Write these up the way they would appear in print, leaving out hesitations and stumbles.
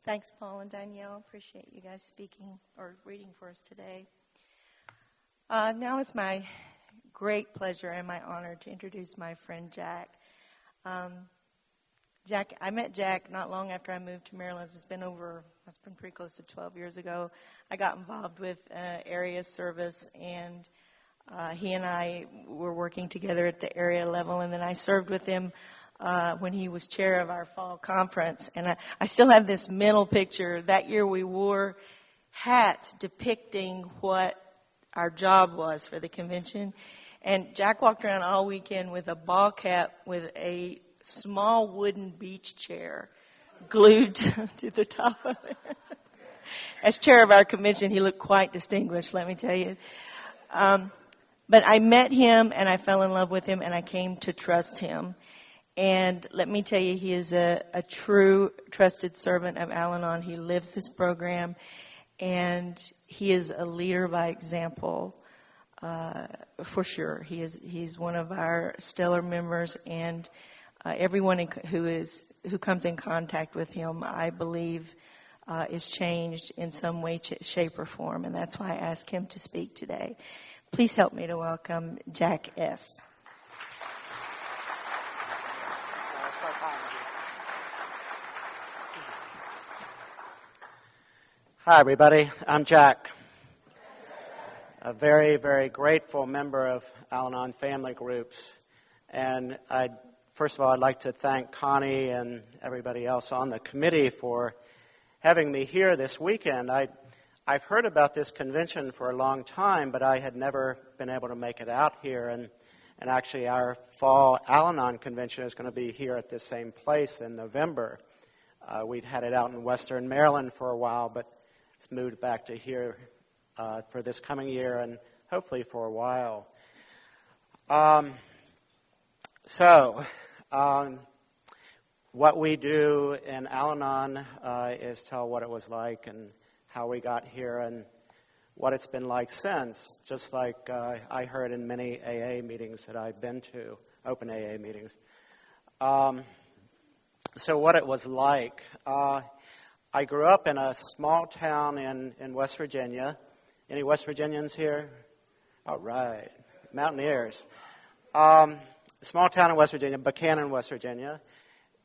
Thanks, Paul and Danielle. Appreciate you guys speaking or reading for us today. Now it's my great pleasure and my honor to introduce my friend Jack. I met Jack not long after I moved to Maryland. It's been pretty close to 12 years ago. I got involved with area service, and he and I were working together at the area level, and then I served with him when he was chair of our fall conference. And I still have this mental picture. That year we wore hats depicting what our job was for the convention. And Jack walked around all weekend with a ball cap with a small wooden beach chair glued to the top of it. As chair of our convention, he looked quite distinguished, let me tell you. But I met him, and I fell in love with him, and I came to trust him. And let me tell you, he is a true trusted servant of Al-Anon. He lives this program, and he is a leader by example, for sure. He's one of our stellar members, and everyone who comes in contact with him, I believe, is changed in some way, shape, or form, and that's why I asked him to speak today. Please help me to welcome Jack S. Hi, everybody. I'm Jack, a very, very grateful member of Al-Anon family groups, and first of all, I'd like to thank Connie and everybody else on the committee for having me here this weekend. I've heard about this convention for a long time, but I had never been able to make it out here. And actually, our fall Al-Anon convention is going to be here at this same place in November. We'd had it out in Western Maryland for a while, but it's moved back to here for this coming year and hopefully for a while. What we do in Al-Anon is tell what it was like and how we got here and what it's been like since, just like I heard in many AA meetings that I've been to, open AA meetings. So what it was like. I grew up in a small town in West Virginia. Any West Virginians here? All right. Mountaineers. Small town in West Virginia, Buchanan, West Virginia.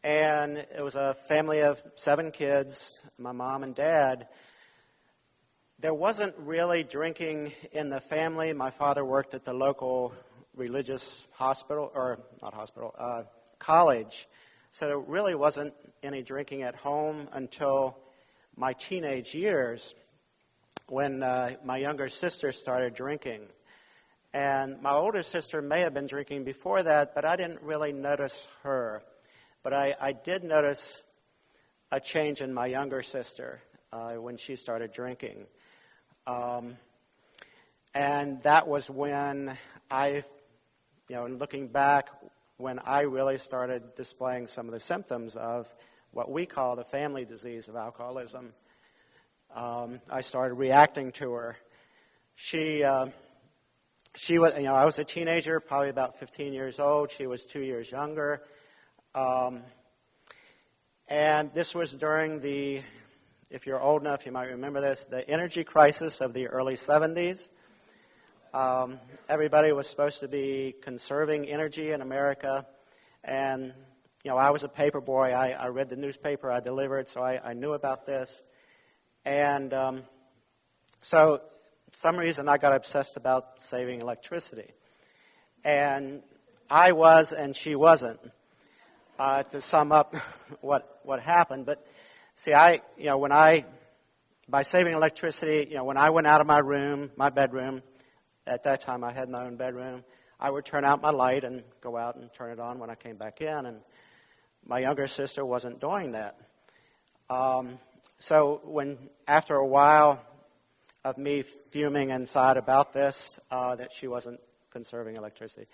And it was a family of 7 kids, my mom and dad. There wasn't really drinking in the family. My father worked at the local religious hospital, or not hospital, college. So there really wasn't any drinking at home until my teenage years when my younger sister started drinking. And my older sister may have been drinking before that, but I didn't really notice her. But I did notice a change in my younger sister when she started drinking. And that was when looking back, when I really started displaying some of the symptoms of what we call the family disease of alcoholism. I started reacting to her. She was, I was a teenager, probably about 15 years old. She was 2 years younger. And this was during if you're old enough, you might remember this, the energy crisis of the early 70s. Everybody was supposed to be conserving energy in America. And, I was a paper boy. I read the newspaper I delivered, so I knew about this. And so for some reason I got obsessed about saving electricity. And I was and she wasn't, to sum up what happened. But see, by saving electricity, when I went out of my room, my bedroom, at that time I had my own bedroom, I would turn out my light and go out and turn it on when I came back in. And my younger sister wasn't doing that. So after a while of me fuming inside about this, that she wasn't conserving electricity,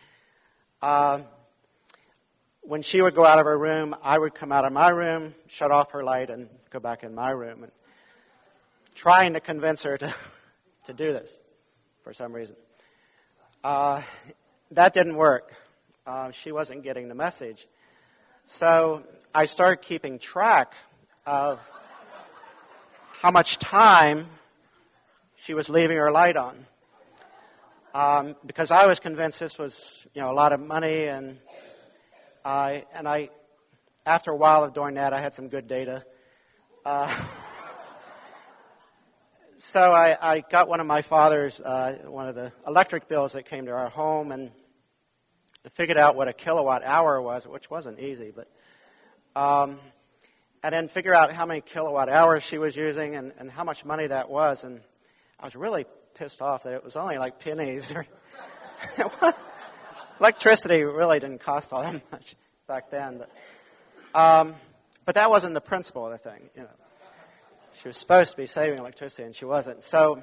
when she would go out of her room, I would come out of my room, shut off her light, and go back in my room, and trying to convince her to do this for some reason. That didn't work. She wasn't getting the message. So I started keeping track of how much time she was leaving her light on. Because I was convinced this was, a lot of money, and I, after a while of doing that, I had some good data. So I got one of my father's, one of the electric bills that came to our home, and figured out what a kilowatt hour was, which wasn't easy, but and then figure out how many kilowatt hours she was using and how much money that was, and I was really pissed off that it was only like pennies. Electricity really didn't cost all that much back then, but that wasn't the principle of the thing. She was supposed to be saving electricity, and she wasn't. So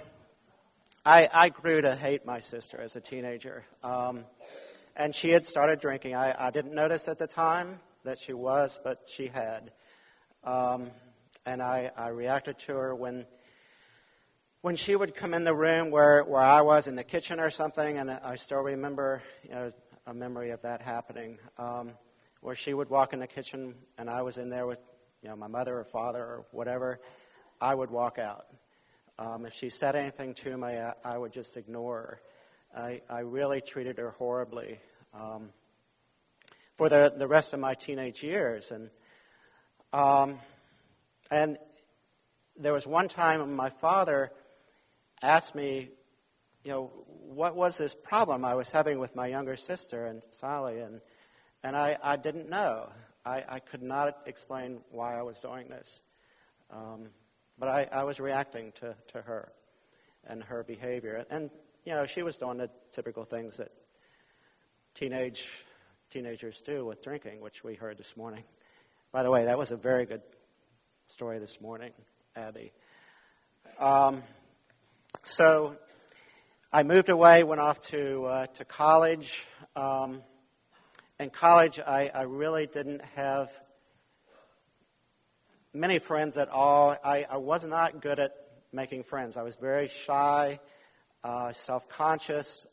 I grew to hate my sister as a teenager, and she had started drinking. I didn't notice at the time that she was, but she had, and I reacted to her when she would come in the room where I was in the kitchen or something, and I still remember a memory of that happening, where she would walk in the kitchen and I was in there with my mother or father or whatever. I would walk out. If she said anything to me, I would just ignore her. I really treated her horribly for the rest of my teenage years, and there was one time when my father asked me, what was this problem I was having with my younger sister and Sally, and I didn't know. I could not explain why I was doing this, but I was reacting to her and her behavior, and she was doing the typical things that teenagers do with drinking, which we heard this morning. By the way, that was a very good story this morning, Abby. So I moved away, went off to college. In college, I really didn't have many friends at all. I was not good at making friends. I was very shy, self-conscious.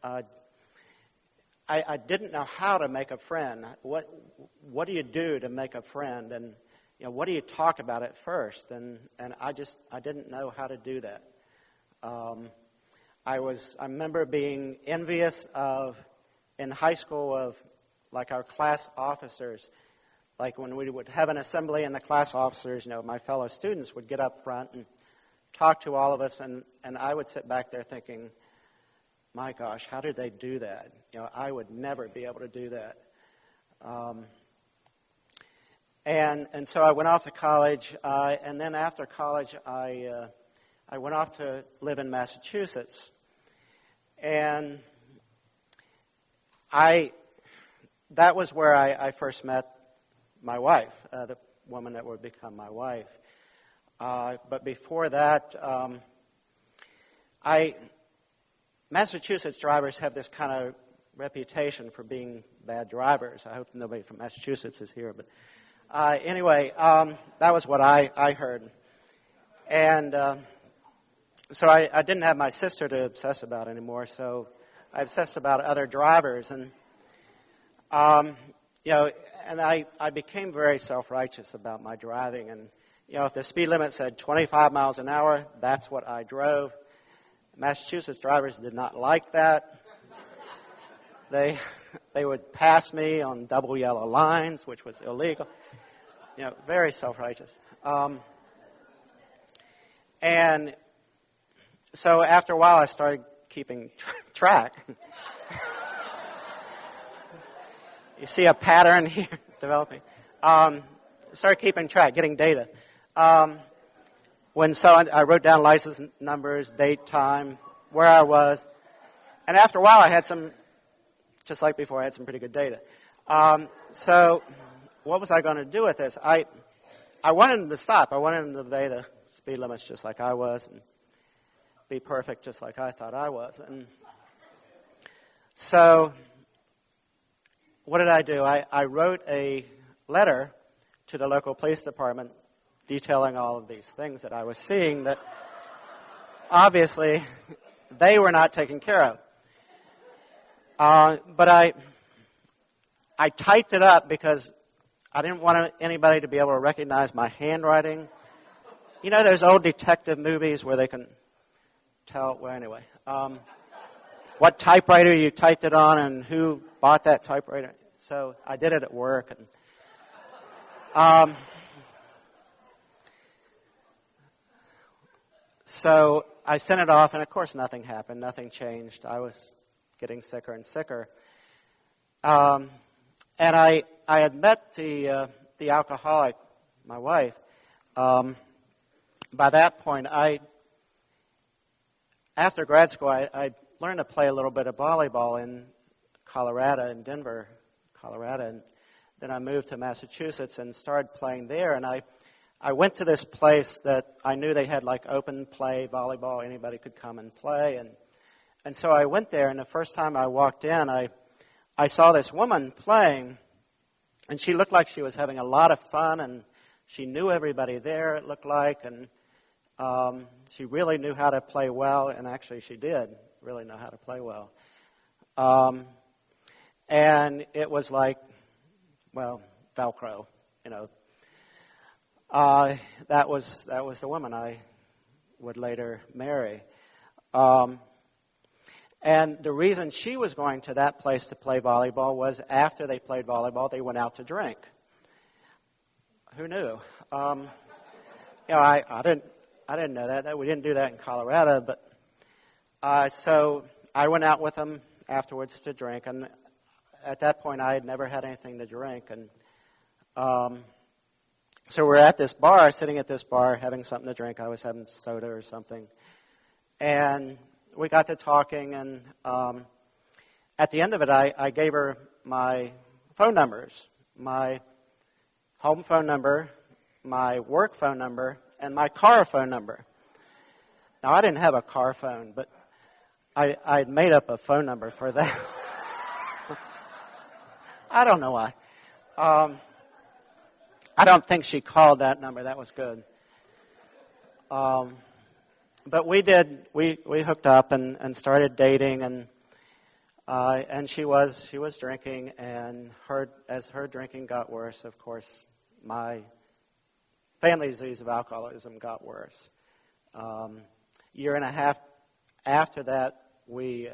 I didn't know how to make a friend. What do you do to make a friend? And what do you talk about at first? And I didn't know how to do that. I remember being envious in high school of like our class officers. Like when we would have an assembly and the class officers, my fellow students would get up front and talk to all of us, and I would sit back there thinking, my gosh, how did they do that? I would never be able to do that. And so I went off to college, and then after college, I went off to live in Massachusetts. And that was where I first met my wife, the woman that would become my wife. But before that, Massachusetts drivers have this kind of reputation for being bad drivers. I hope nobody from Massachusetts is here. But anyway, that was what I heard. And so I didn't have my sister to obsess about anymore, so I obsessed about other drivers. And, and I became very self-righteous about my driving. And, if the speed limit said 25 miles an hour, that's what I drove. Massachusetts drivers did not like that. They would pass me on double yellow lines, which was illegal. Very self-righteous. And so after a while, I started keeping track. You see a pattern here developing. Started keeping track, getting data. I wrote down license numbers, date, time, where I was. And after a while, I had some, just like before, I had some pretty good data. So what was I going to do with this? I wanted them to stop. I wanted them to obey the speed limits just like I was and be perfect just like I thought I was. And so what did I do? I wrote a letter to the local police department detailing all of these things that I was seeing that obviously they were not taking care of. But I typed it up because I didn't want anybody to be able to recognize my handwriting You know those old detective movies where they can tell, well, anyway, what typewriter you typed it on and who bought that typewriter. So I did it at work. And, so I sent it off, and of course nothing happened. Nothing changed. I was getting sicker and sicker. And I had met the alcoholic, my wife. By that point, after grad school, I learned to play a little bit of volleyball in Colorado, in Denver, Colorado. And then I moved to Massachusetts and started playing there. And I went to this place that I knew they had like open play volleyball. Anybody could come and play. And so I went there, and the first time I walked in, I saw this woman playing, and she looked like she was having a lot of fun, and she knew everybody there, it looked like, and she really knew how to play well, and actually she did really know how to play well. And it was like, well, Velcro, you know. That was the woman I would later marry. And the reason she was going to that place to play volleyball was after they played volleyball, they went out to drink. Who knew? You know, I didn't know that. We didn't do that in Colorado, but so I went out with them afterwards to drink, and at that point I had never had anything to drink, and so we're at this bar, sitting at this bar, having something to drink. I was having soda or something, and we got to talking, and at the end of it, I gave her my phone numbers, my home phone number, my work phone number, and my car phone number. Now, I didn't have a car phone, but I'd made up a phone number for that. I don't know why. I don't think she called that number. That was good. But we hooked up and started dating, and she was drinking, and as her drinking got worse, of course, my family's disease of alcoholism got worse. Year and a half after that, we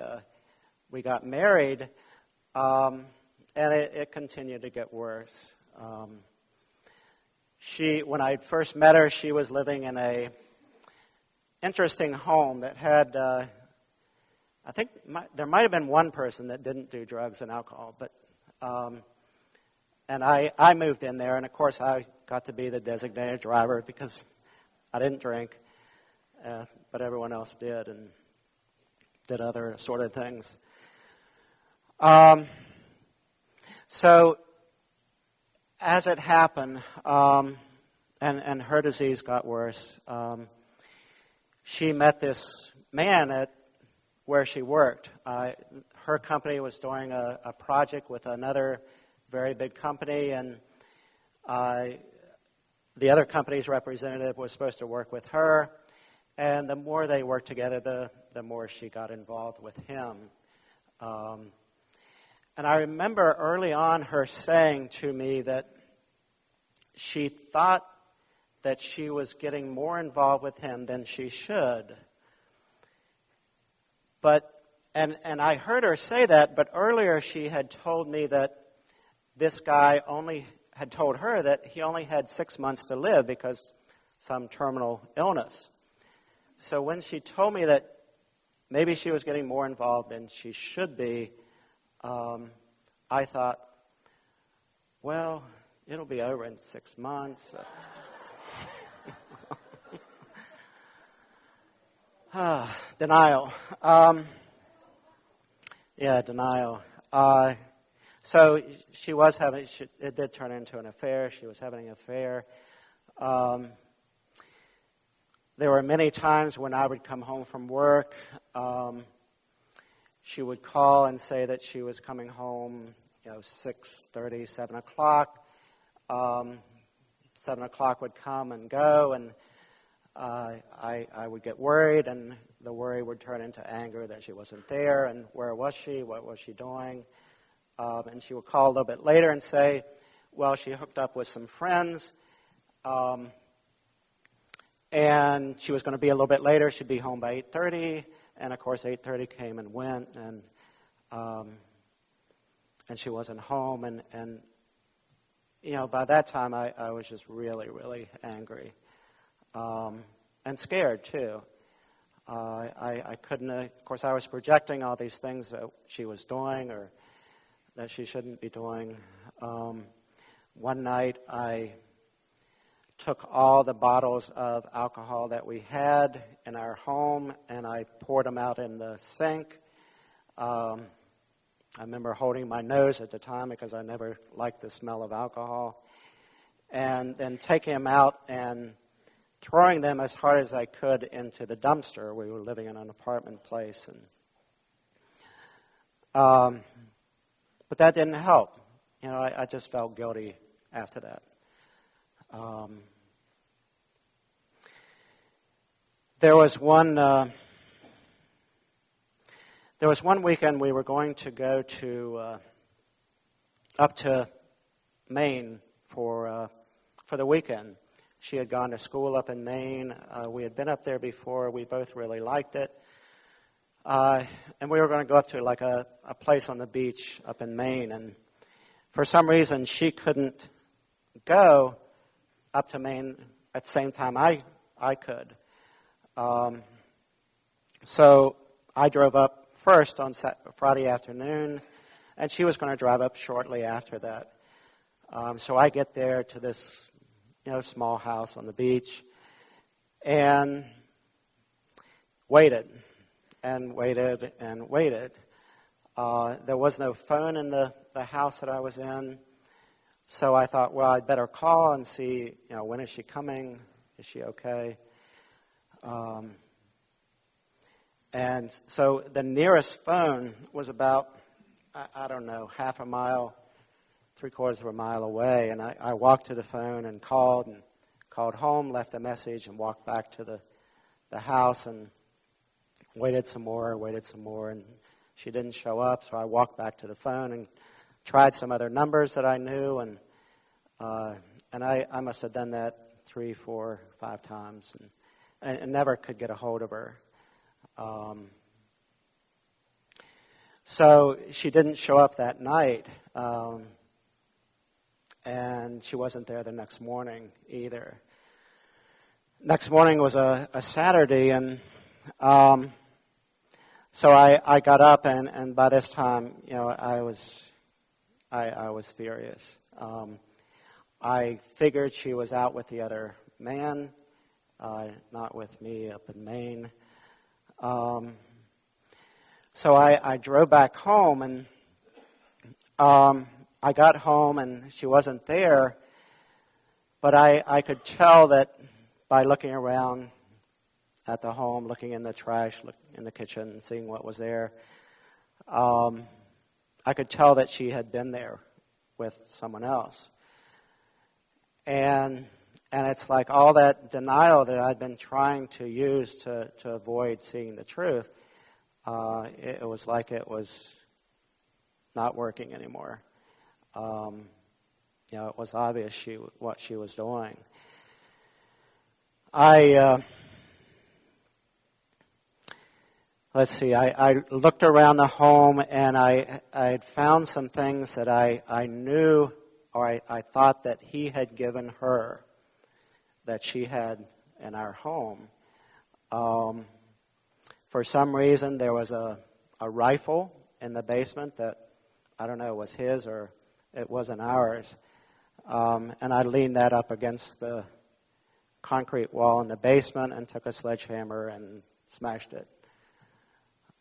got married, and it continued to get worse. When I first met her, she was living in a interesting home that had, I think there might have been one person that didn't do drugs and alcohol, but and I moved in there, and of course I got to be the designated driver because I didn't drink, but everyone else did and did other sort of things. So as it happened, and her disease got worse, she met this man at where she worked. Her company was doing a project with another very big company, and the other company's representative was supposed to work with her. And the more they worked together, the more she got involved with him. And I remember early on her saying to me that she thought that she was getting more involved with him than she should. And I heard her say that, but earlier she had told me that this guy had told her that he only had 6 months to live because some terminal illness. So when she told me that maybe she was getting more involved than she should be, I thought, well, it'll be over in 6 months. Denial. Denial. So she was having, it did turn into an affair. She was having an affair. There were many times when I would come home from work. She would call and say that she was coming home, 6:30, 7 o'clock. 7 o'clock would come and go, and I would get worried, and the worry would turn into anger that she wasn't there, and where was she, what was she doing? And she would call a little bit later and say, well, she hooked up with some friends, And she was going to be a little bit later. She'd be home by 8:30. And, of course, 8:30 came and went. And she wasn't home. And by that time, I was just really, really angry. And scared, too. I couldn't, of course, I was projecting all these things that she was doing or that she shouldn't be doing. One night, I took all the bottles of alcohol that we had in our home, and I poured them out in the sink. I remember holding my nose at the time because I never liked the smell of alcohol. And then taking them out and throwing them as hard as I could into the dumpster. We were living in an apartment place. But that didn't help. I just felt guilty after that. There was one weekend we were going to go to up to Maine for the weekend. She had gone to school up in Maine. We had been up there before. We both really liked it. And we were going to go up to like a place on the beach up in Maine. And for some reason, she couldn't go up to Maine at the same time I could. So I drove up first on Friday afternoon, and she was going to drive up shortly after that. So I get there to this small house on the beach, and waited, and waited, and waited. There was no phone in the house that I was in, so I thought, well, I'd better call and see, when is she coming? Is she okay? And so the nearest phone was about, I don't know, half a mile, 3/4 of a mile away. And I walked to the phone and called home, left a message, and walked back to the house and waited some more, and she didn't show up. So I walked back to the phone and tried some other numbers that I knew, and I must have done that 3, 4, 5 times, and never could get a hold of her. So she didn't show up that night, and she wasn't there the next morning either. Next morning was a Saturday, and so I got up, and by this time, I was furious. I figured she was out with the other man, not with me up in Maine. So I drove back home, and I got home, and she wasn't there, but I could tell that by looking around at the home, looking in the trash, in the kitchen, seeing what was there, I could tell that she had been there with someone else. And it's like all that denial that I'd been trying to use to avoid seeing the truth, it was like it was not working anymore. It was obvious what she was doing. Let's see, I looked around the home, and I had found some things that I knew, or I thought that he had given her, that she had in our home. For some reason, there was a rifle in the basement that, I don't know, was his or it wasn't ours. And I leaned that up against the concrete wall in the basement and took a sledgehammer and smashed it.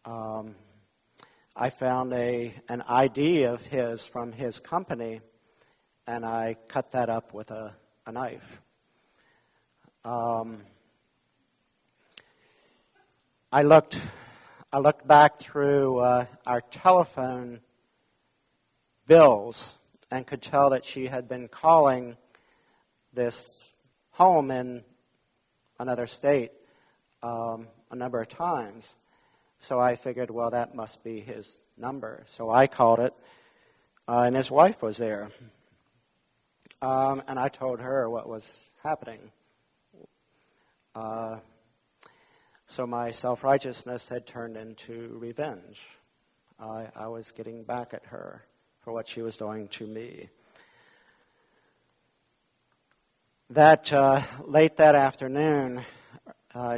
I found an ID of his from his company, and I cut that up with a knife. I looked back through our telephone bills and could tell that she had been calling this home in another state a number of times. So I figured, well, that must be his number. So I called it, and his wife was there. And I told her what was happening. So my self-righteousness had turned into revenge. I was getting back at her for what she was doing to me. That late that afternoon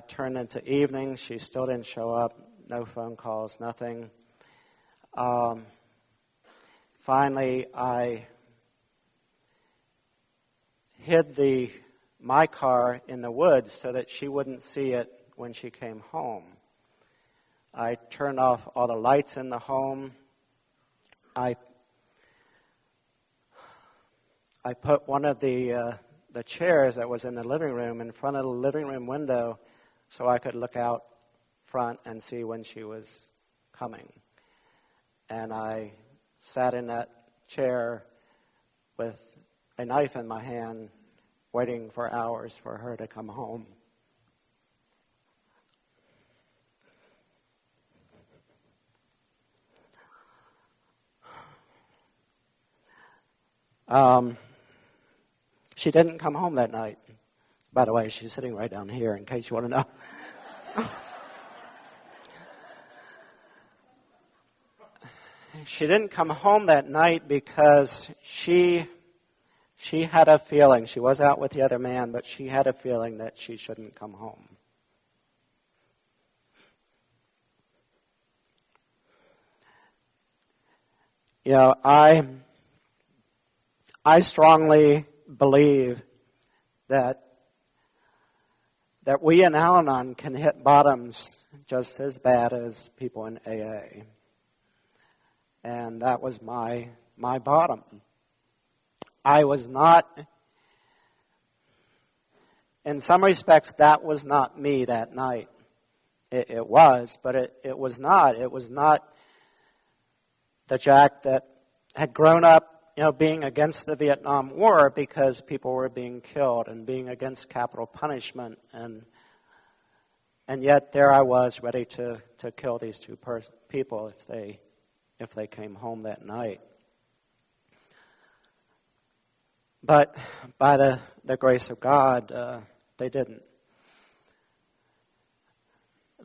turned into evening. She still didn't show up. No phone calls, nothing. Finally, I hid my car in the woods so that she wouldn't see it when she came home. I turned off all the lights in the home. I put one of the chairs that was in the living room in front of the living room window so I could look out front and see when she was coming. And I sat in that chair with a knife in my hand, waiting for hours for her to come home. She didn't come home that night. By the way, she's sitting right down here in case you want to know. She didn't come home that night because she had a feeling. She was out with the other man, but she had a feeling that she shouldn't come home. You know, I strongly believe that we in Al-Anon can hit bottoms just as bad as people in AA. And that was my bottom. I was not, in some respects, that was not me that night. It was, but it was not. It was not the Jack that had grown up, being against the Vietnam War because people were being killed and being against capital punishment, and yet there I was ready to kill these two people if they came home that night. But by the grace of God, they didn't.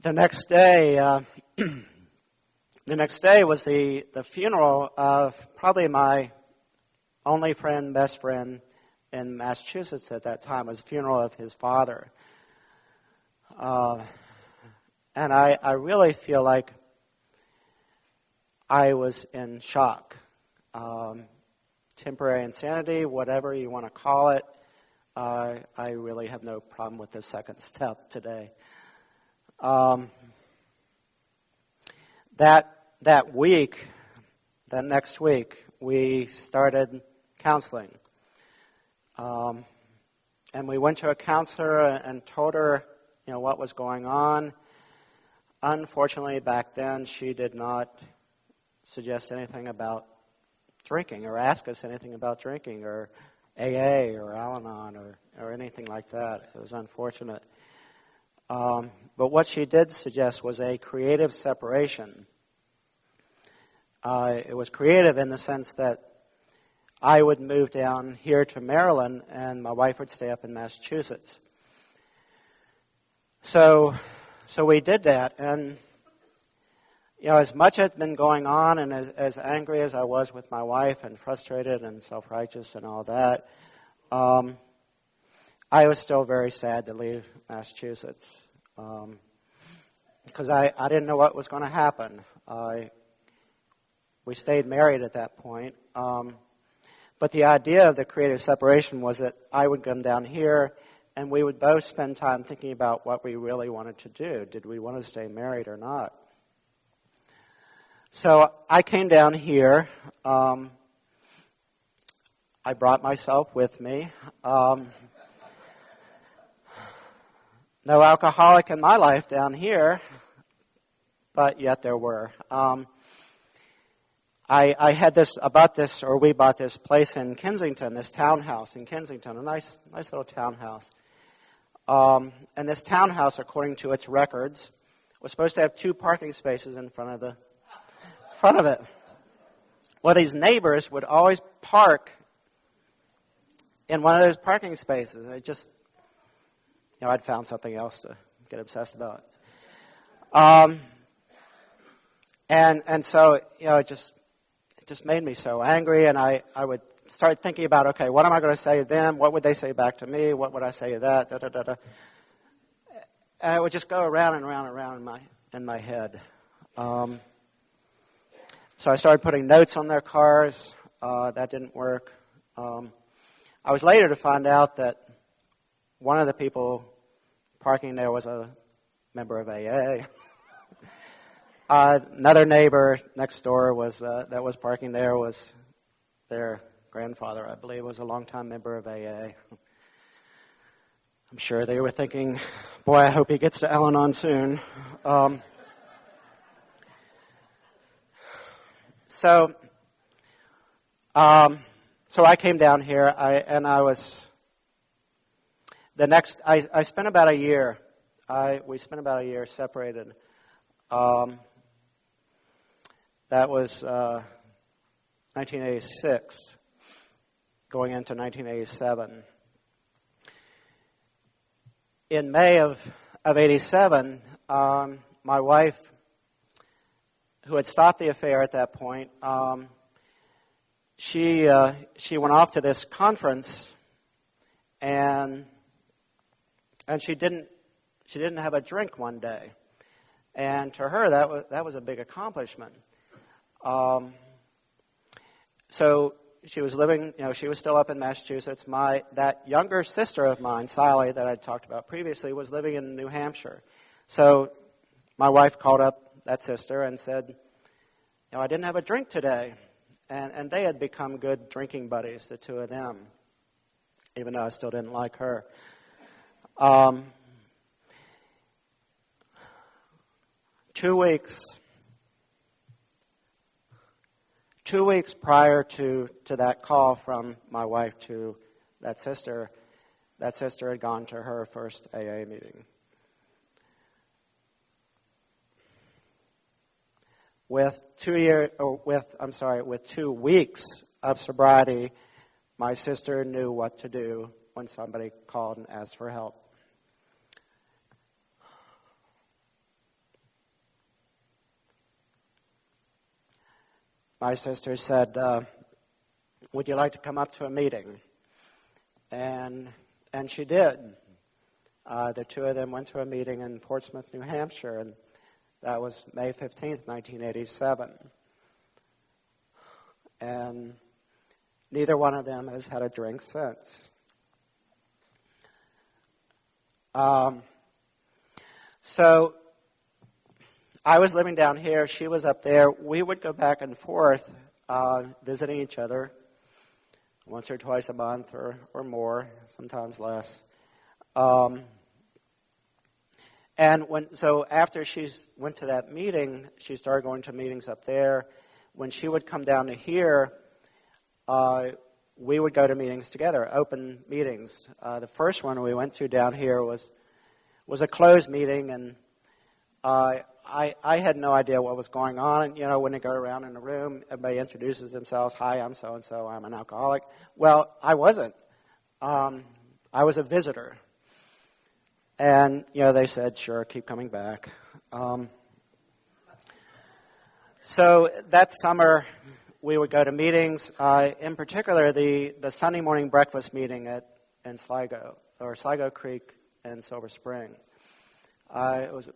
The next day was the funeral of probably my only friend, best friend in Massachusetts at that time. It was the funeral of his father. And I really feel like I was in shock. Temporary insanity, whatever you want to call it. I really have no problem with the second step today. That next week, we started counseling. And we went to a counselor and told her, what was going on. Unfortunately, back then, she did not suggest anything about drinking or ask us anything about drinking or AA or Al-Anon or anything like that. It was unfortunate. But what she did suggest was a creative separation. It was creative in the sense that I would move down here to Maryland and my wife would stay up in Massachusetts. So we did that, and as much had been going on, and as angry as I was with my wife, and frustrated and self-righteous and all that, I was still very sad to leave Massachusetts because I didn't know what was going to happen. We stayed married at that point, but the idea of the creative separation was that I would come down here, and we would both spend time thinking about what we really wanted to do. Did we want to stay married or not? So I came down here. I brought myself with me. No alcoholic in my life down here, but yet there were. I had we bought this place in Kensington, this townhouse in Kensington, a nice little townhouse. And this townhouse, according to its records, was supposed to have 2 parking spaces in front of it. Well, these neighbors would always park in one of those parking spaces. I'd found something else to get obsessed about. And so, it just made me so angry, and I would start thinking about, okay, what am I going to say to them? What would they say back to me? What would I say to that? Da, da, da, da. And it would just go around and around and around in my head. So I started putting notes on their cars. That didn't work. I was later to find out that one of the people parking there was a member of AA. Another neighbor next door that was parking there was their grandfather, I believe, was a longtime member of AA. I'm sure they were thinking, boy, I hope he gets to Al-Anon soon. So I came down here, I spent about a year. We spent about a year separated. That was 1986, going into 1987. In May of 87, my wife, who had stopped the affair at that point, she went off to this conference, and she didn't have a drink one day, and to her that was a big accomplishment. So she was living, she was still up in Massachusetts. That younger sister of mine, Sally, that I talked about previously, was living in New Hampshire. So my wife called up that sister and said, I didn't have a drink today. And they had become good drinking buddies, the two of them, even though I still didn't like her. 2 weeks prior to that call from my wife to that sister had gone to her first AA meeting. With 2 weeks of sobriety, my sister knew what to do when somebody called and asked for help. My sister said, would you like to come up to a meeting? And she did. The two of them went to a meeting in Portsmouth, New Hampshire, and that was May 15th, 1987. And neither one of them has had a drink since. So I was living down here. She was up there. We would go back and forth visiting each other once or twice a month or more, sometimes less. So after she went to that meeting, she started going to meetings up there. When she would come down to here, we would go to meetings together, open meetings. The first one we went to down here was a closed meeting, and I had no idea what was going on. When they go around in the room, everybody introduces themselves. Hi, I'm so-and-so. I'm an alcoholic. Well, I wasn't. I was a visitor. And, they said, sure, keep coming back. So that summer, we would go to meetings. In particular, the Sunday morning breakfast meeting in Sligo Creek in Silver Spring. It was a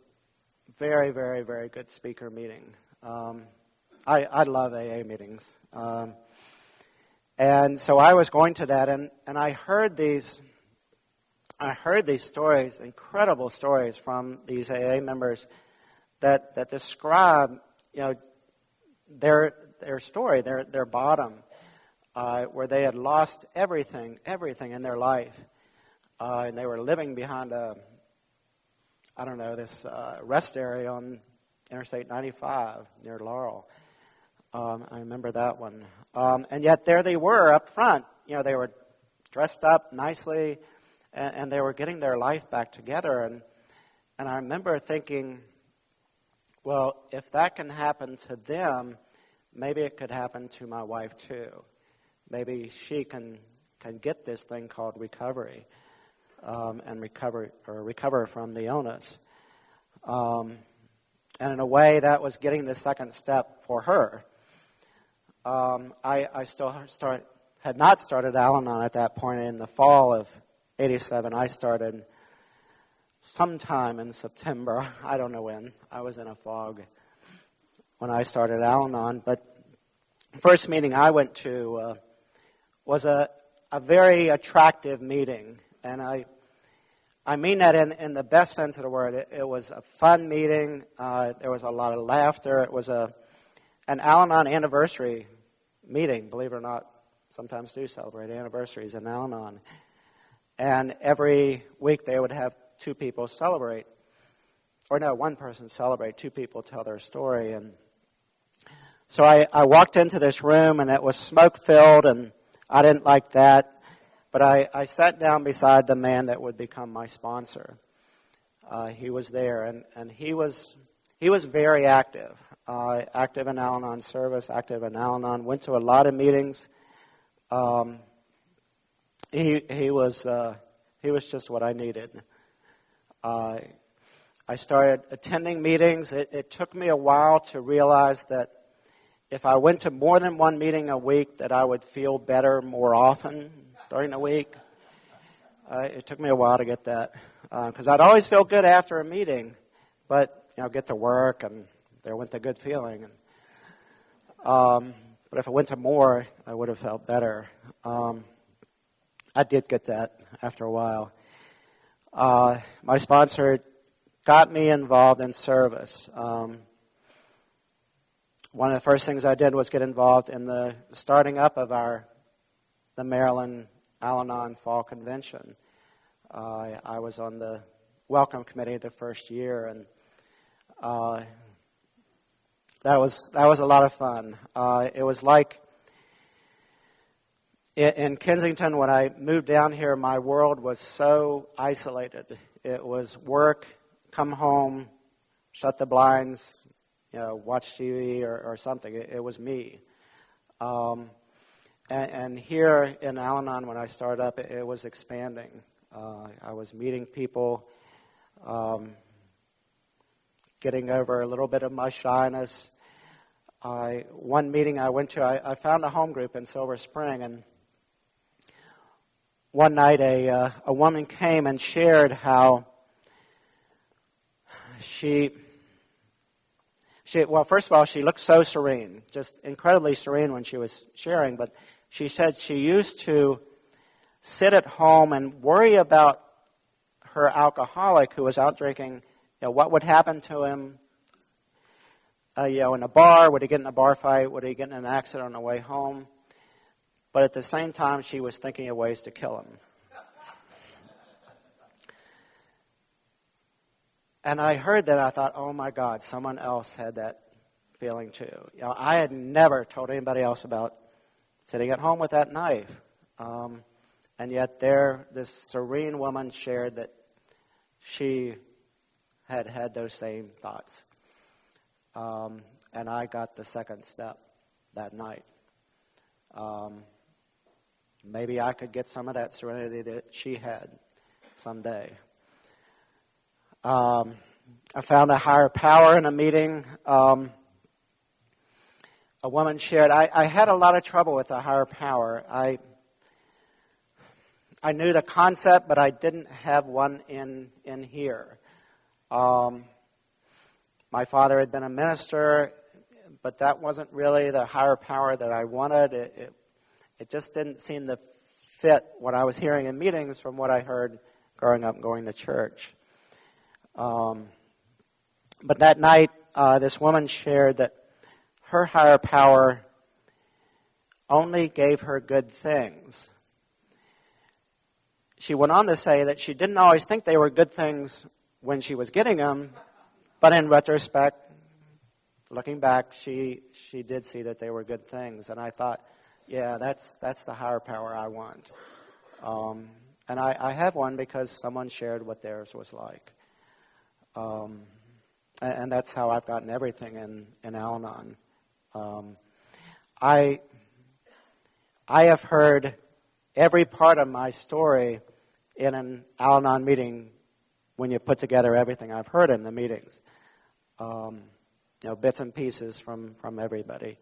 very, very, very good speaker meeting. I love AA meetings. And so I was going to that, and I heard these stories, incredible stories from these AA members that describe, their story, their bottom, where they had lost everything in their life, and they were living behind this rest area on Interstate 95 near Laurel. I remember that one. And yet there they were up front. They were dressed up nicely, and they were getting their life back together. And I remember thinking, well, if that can happen to them, maybe it could happen to my wife too. Maybe she can get this thing called recovery. and recover from the illness. And in a way, that was getting the second step for her. I still had not started Al-Anon at that point. In the fall of '87, I started sometime in September. I don't know when. I was in a fog when I started Al-Anon. But the first meeting I went to was a very attractive meeting. And I mean that in the best sense of the word. It was a fun meeting. There was a lot of laughter. It was an Al-Anon anniversary meeting. Believe it or not, sometimes do celebrate anniversaries in Al-Anon. And every week they would have two people celebrate. Or no, one person celebrate, two people tell their story. And so I walked into this room, and it was smoke-filled, and I didn't like that. But I sat down beside the man that would become my sponsor. He was there, and he was very active. Active in Al-Anon service, active in Al-Anon. Went to a lot of meetings. He was just what I needed. I started attending meetings. It took me a while to realize that if I went to more than one meeting a week, that I would feel better more often during the week. It took me a while to get that, because I'd always feel good after a meeting, but get to work and there went the good feeling. But if I went to more, I would have felt better. I did get that after a while. My sponsor got me involved in service. One of the first things I did was get involved in the starting up of the Maryland Al-Anon Fall Convention. I was on the welcome committee the first year, and that was a lot of fun. It was like in Kensington, when I moved down here, my world was so isolated. It was work, come home, shut the blinds, watch TV or something. It was me. And here in Al-Anon, when I started up, it was expanding. I was meeting people, getting over a little bit of my shyness. One meeting I went to, I found a home group in Silver Spring, and one night a woman came and shared how well, first of all, she looked so serene, just incredibly serene when she was sharing, but she said she used to sit at home and worry about her alcoholic who was out drinking, what would happen to him, in a bar. Would he get in a bar fight? Would he get in an accident on the way home? But at the same time, she was thinking of ways to kill him. And I heard that, I thought, oh my God, someone else had that feeling too. I had never told anybody else about sitting at home with that knife. And yet this serene woman shared that she had those same thoughts. And I got the second step that night. Maybe I could get some of that serenity that she had someday. I found a higher power in a meeting. A woman shared, I had a lot of trouble with a higher power. I knew the concept, but I didn't have one in here. My father had been a minister, but that wasn't really the higher power that I wanted. It just didn't seem to fit what I was hearing in meetings from what I heard growing up and going to church. But that night, this woman shared that her higher power only gave her good things. She went on to say that she didn't always think they were good things when she was getting them, but in retrospect, looking back, she did see that they were good things. And I thought, yeah, that's the higher power I want. And I have one because someone shared what theirs was like. And that's how I've gotten everything in Al-Anon. I have heard every part of my story in an Al-Anon meeting when you put together everything I've heard in the meetings. Bits and pieces from everybody.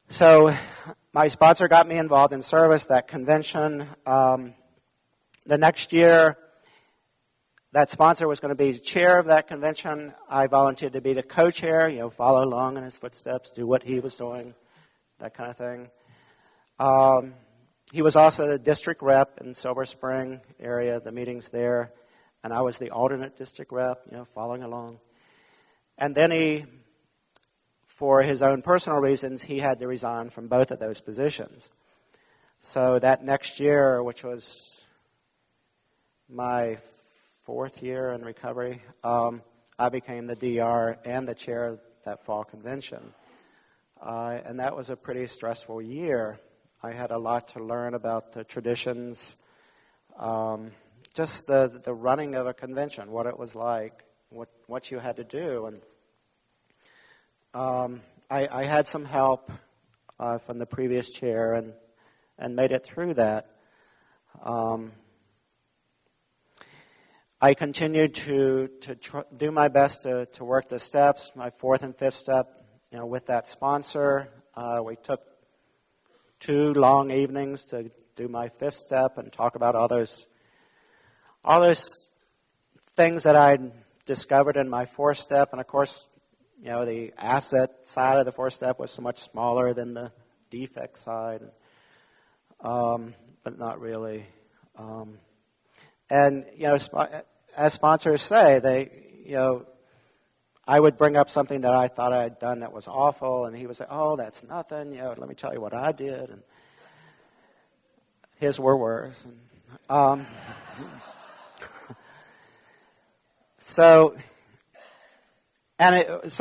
So my sponsor got me involved in service, that convention. The next year, that sponsor was going to be chair of that convention. I volunteered to be the co-chair, follow along in his footsteps, do what he was doing, that kind of thing. He was also the district rep in Silver Spring area, the meetings there, and I was the alternate district rep, following along. And then for his own personal reasons, he had to resign from both of those positions. So that next year, which was my 4th year in recovery, I became the DR and the chair of that fall convention. And that was a pretty stressful year. I had a lot to learn about the traditions, just the running of a convention, what it was like, what you had to do. And I had some help from the previous chair and made it through that. I continued to do my best to work the steps, my 4th and 5th step, with that sponsor. We took 2 long evenings to do my 5th step and talk about all those things that I'd discovered in my 4th step. And of course, the asset side of the 4th step was so much smaller than the defect side, but not really. And as sponsors say, I would bring up something that I thought I had done that was awful, and he would say, "Oh, that's nothing. Let me tell you what I did." And his were worse. And, so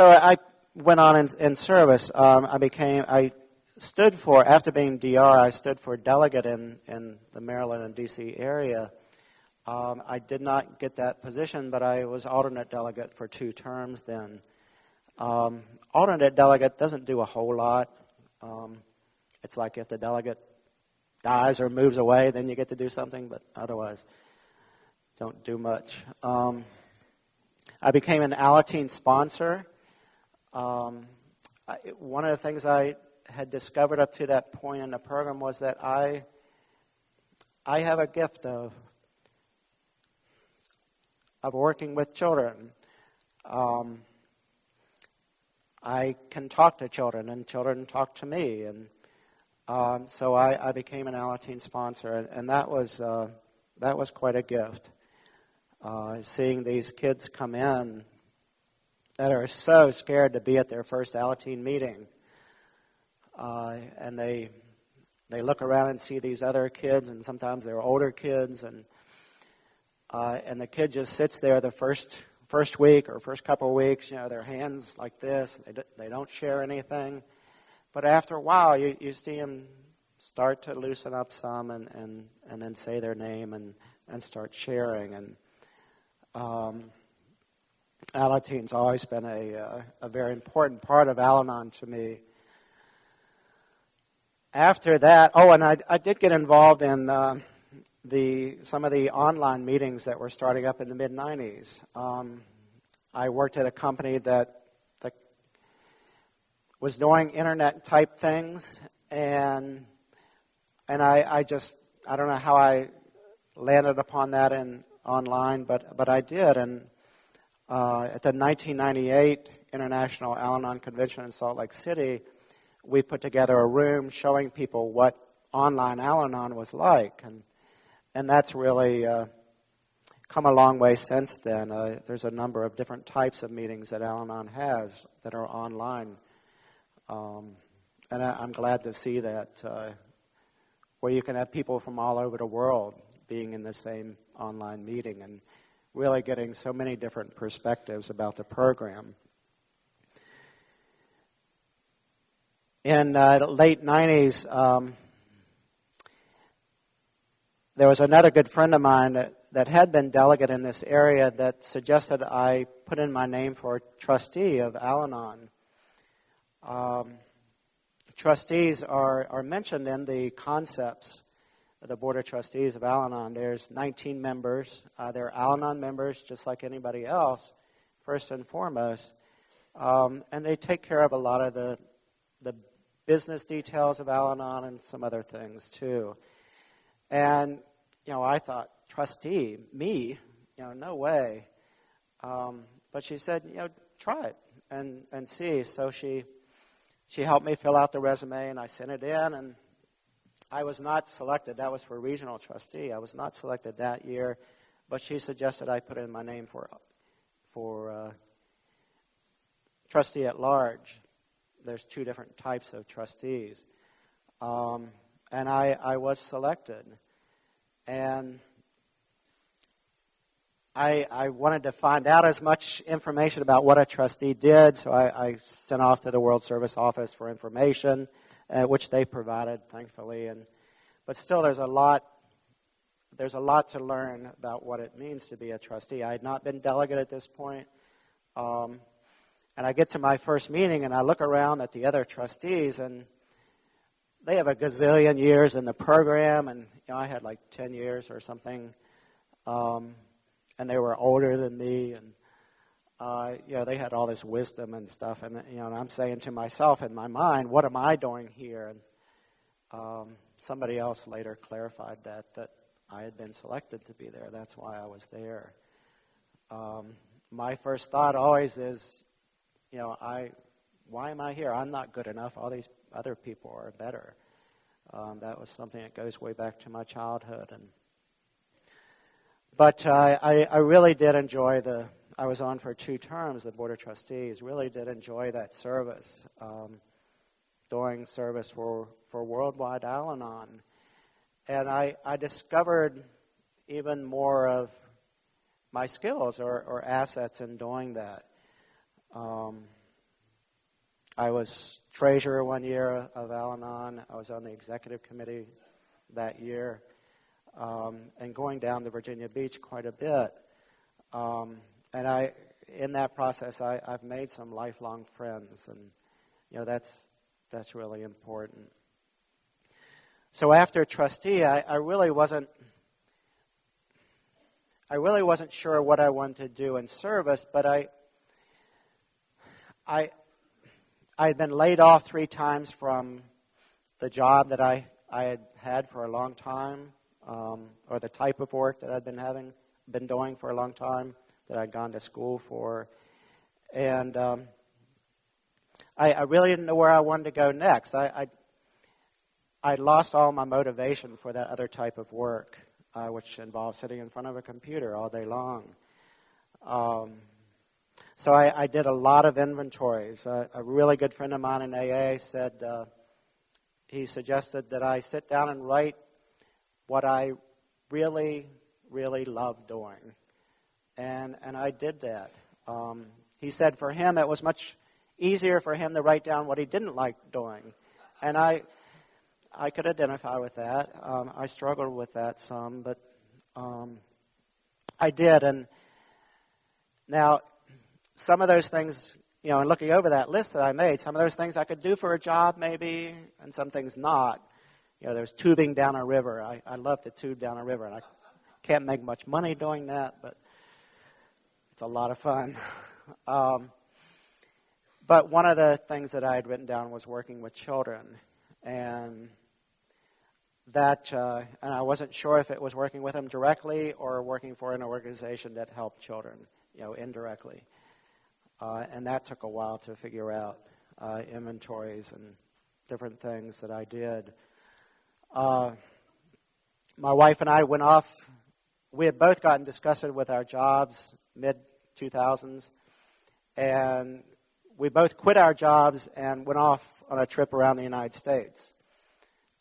I went on in service. I stood for, after being DR, I stood for delegate in the Maryland and D.C. area. I did not get that position, but I was alternate delegate for 2 terms then. Alternate delegate doesn't do a whole lot. It's like if the delegate dies or moves away, then you get to do something, but otherwise don't do much. I became an Alateen sponsor. One of the things I had discovered up to that point in the program was that I have a gift of working with children. I can talk to children, and children talk to me, and so I became an Alateen sponsor, and that was quite a gift. Seeing these kids come in that are so scared to be at their first Alateen meeting, and they look around and see these other kids, and sometimes they're older kids, and the kid just sits there the first week or first couple of weeks, their hands like this. They don't share anything. But after a while, you see them start to loosen up some and then say their name and start sharing. And Alateen's always been a very important part of Al-Anon to me. After that, and I did get involved in some of the online meetings that were starting up in the mid-'90s. I worked at a company that was doing internet-type things, and I don't know how I landed upon that online, but I did. And at the 1998 International Al-Anon Convention in Salt Lake City, we put together a room showing people what online Al-Anon was like, and that's really come a long way since then. There's a number of different types of meetings that Al-Anon has that are online. And I'm glad to see that, where you can have people from all over the world being in the same online meeting and really getting so many different perspectives about the program. In the late 90s, there was another good friend of mine that had been delegate in this area that suggested I put in my name for trustee of Al-Anon. Trustees are mentioned in the concepts the Board of Trustees of Al-Anon. There's 19 members. They're Al-Anon members just like anybody else, first and foremost. And they take care of a lot of the business details of Al-Anon and some other things too. And, I thought, trustee, me? No way. But she said, try it and see. So she helped me fill out the resume, and I sent it in, and I was not selected. That was for regional trustee. I was not selected that year, but she suggested I put in my name for trustee at large. There's 2 different types of trustees. And I was selected. And I wanted to find out as much information about what a trustee did, so I sent off to the World Service Office for information, which they provided, thankfully. But still, there's a lot to learn about what it means to be a trustee. I had not been delegate at this point, and I get to my first meeting, and I look around at the other trustees, and they have a gazillion years in the program, and I had like 10 years or something. And they were older than me, and they had all this wisdom and stuff. And and I'm saying to myself in my mind, what am I doing here? And somebody else later clarified that I had been selected to be there. That's why I was there. My first thought always is, why am I here? I'm not good enough. All these other people are better. That was something that goes way back to my childhood. But I really did enjoy I was on for 2 terms, the Board of Trustees, really did enjoy that service, doing service for Worldwide Al-Anon. And I discovered even more of my skills or assets in doing that. I was treasurer one year of Al-Anon. I was on the executive committee that year. And going down to Virginia Beach quite a bit. And in that process, I've made some lifelong friends, and that's really important. So after trustee, I really wasn't sure what I wanted to do in service, but I had been laid off 3 times from the job that I had for a long time. Or the type of work that I'd been doing for a long time, that I'd gone to school for. And I really didn't know where I wanted to go next. I lost all my motivation for that other type of work, which involves sitting in front of a computer all day long. So I did a lot of inventories. A really good friend of mine in AA said, he suggested that I sit down and write what I really, really love doing. And I did that. He said for him it was much easier for him to write down what he didn't like doing. And I could identify with that. I struggled with that some, but I did. And now some of those things, in looking over that list that I made, some of those things I could do for a job maybe, and some things not. There's tubing down a river. I love to tube down a river, and I can't make much money doing that, but it's a lot of fun. But one of the things that I had written down was working with children, and that, and I wasn't sure if it was working with them directly or working for an organization that helped children, indirectly. And that took a while to figure out, inventories and different things that I did. My wife and I went off. We had both gotten disgusted with our jobs mid-2000s, and we both quit our jobs and went off on a trip around the United States.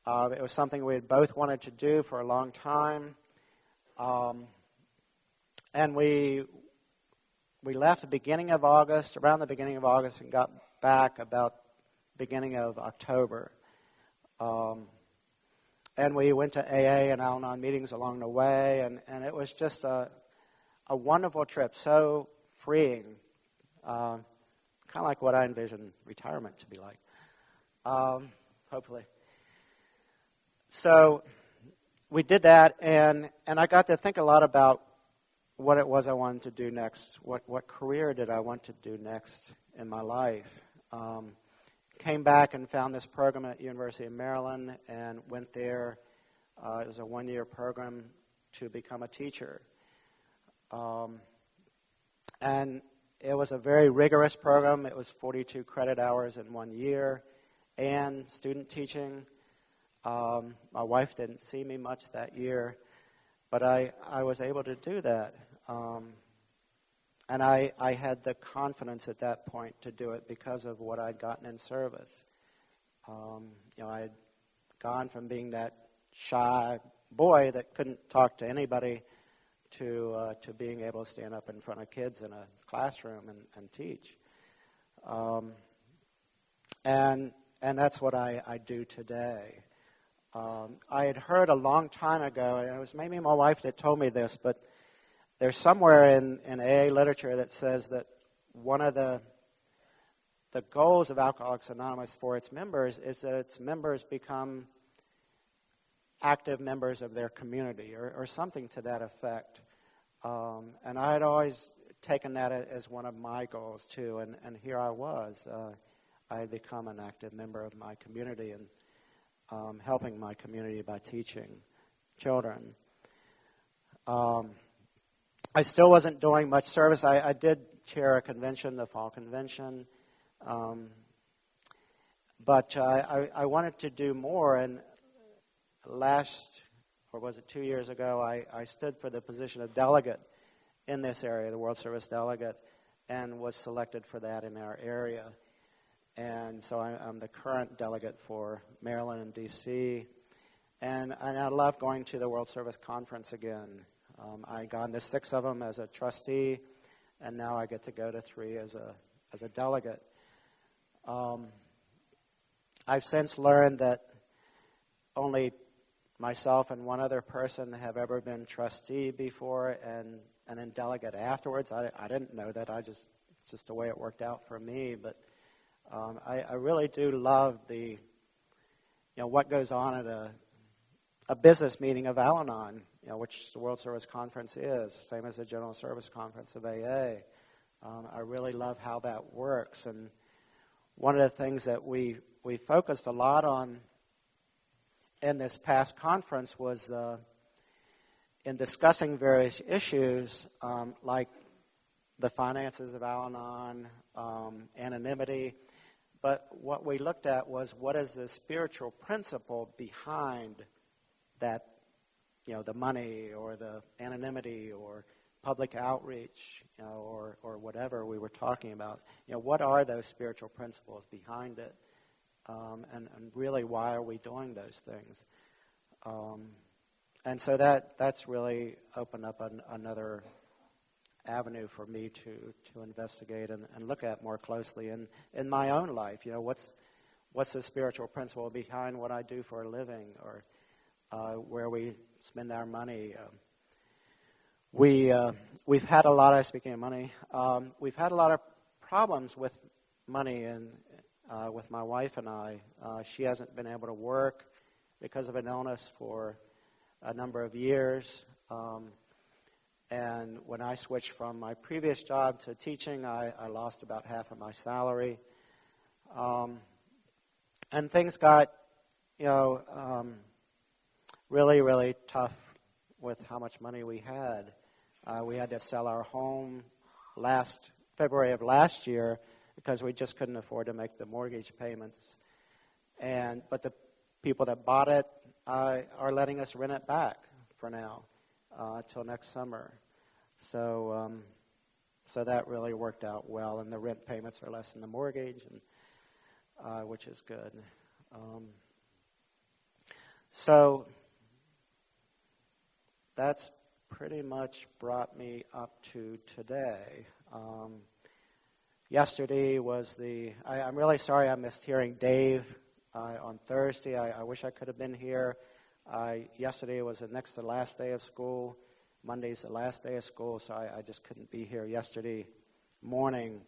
It was something we had both wanted to do for a long time, and we left the beginning of August, around the beginning of August, and got back about beginning of October. And we went to AA and Al-Anon meetings along the way, and it was just a wonderful trip, so freeing, kind of like what I envision retirement to be like, hopefully. So we did that, and I got to think a lot about what it was I wanted to do next. What career did I want to do next in my life? Came back and found this program at University of Maryland and went there. It was a one-year program to become a teacher. And it was a very rigorous program. It was 42 credit hours in 1 year and student teaching. My wife didn't see me much that year, but I was able to do that. And I had the confidence at that point to do it because of what I'd gotten in service. I had gone from being that shy boy that couldn't talk to anybody to being able to stand up in front of kids in a classroom and teach. And that's what I do today. I had heard a long time ago, and it was maybe my wife that told me this, but there's somewhere in AA literature that says that one of the goals of Alcoholics Anonymous for its members is that its members become active members of their community or something to that effect. And I had always taken that as one of my goals too, and here I was. I had become an active member of my community and helping my community by teaching children. I still wasn't doing much service. I did chair a convention, the fall convention, but I wanted to do more. And last, or was it 2 years ago, I stood for the position of delegate in this area, the World Service delegate, and was selected for that in our area. And so I'm the current delegate for Maryland and D.C., and I love going to the World Service Conference again. I've gone to 6 of them as a trustee, and now I get to go to 3 as a delegate. I've since learned that only myself and one other person have ever been trustee before and then delegate afterwards. I didn't know that. It's just the way it worked out for me. But I really do love what goes on at a business meeting of Al-Anon, which the World Service Conference is, same as the General Service Conference of AA. I really love how that works. And one of the things that we focused a lot on in this past conference was in discussing various issues like the finances of Al-Anon, anonymity. But what we looked at was what is the spiritual principle behind that, the money or the anonymity or public outreach, or whatever we were talking about. What are those spiritual principles behind it? And really, why are we doing those things? And so that's really opened up another avenue for me to investigate and look at more closely in my own life. What's the spiritual principle behind what I do for a living, or where we spend our money? We've had a lot of, speaking of money, we've had a lot of problems with money and with my wife and I. She hasn't been able to work because of an illness for a number of years. And when I switched from my previous job to teaching, I lost about half of my salary. And things got, really, really tough with how much money we had. We had to sell our home February of last year because we just couldn't afford to make the mortgage payments. But the people that bought it are letting us rent it back for now till next summer. So that really worked out well, and the rent payments are less than the mortgage, and which is good. So that's pretty much brought me up to today. Yesterday was I'm really sorry I missed hearing Dave on Thursday. I wish I could have been here. Yesterday was the next to the last day of school. Monday's the last day of school, so I just couldn't be here yesterday morning.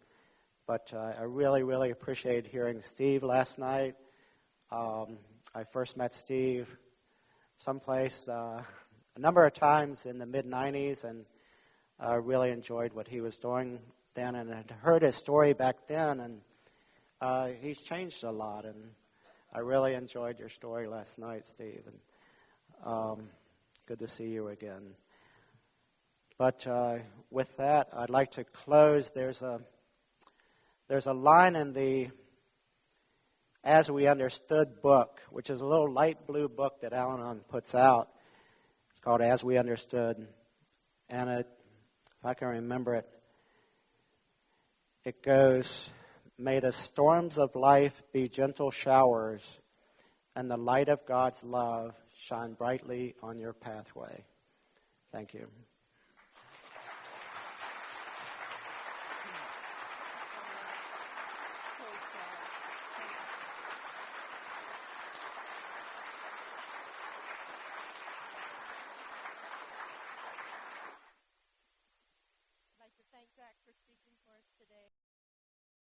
But I really, really appreciated hearing Steve last night. I first met Steve someplace a number of times in the mid-'90s, and I really enjoyed what he was doing then, and had heard his story back then, and he's changed a lot, and I really enjoyed your story last night, Steve, and good to see you again. But with that, I'd like to close. There's a line in the As We Understood book, which is a little light blue book that Al-Anon puts out. It's called As We Understood. And it, if I can remember it, it goes, "May the storms of life be gentle showers, and the light of God's love shine brightly on your pathway." Thank you.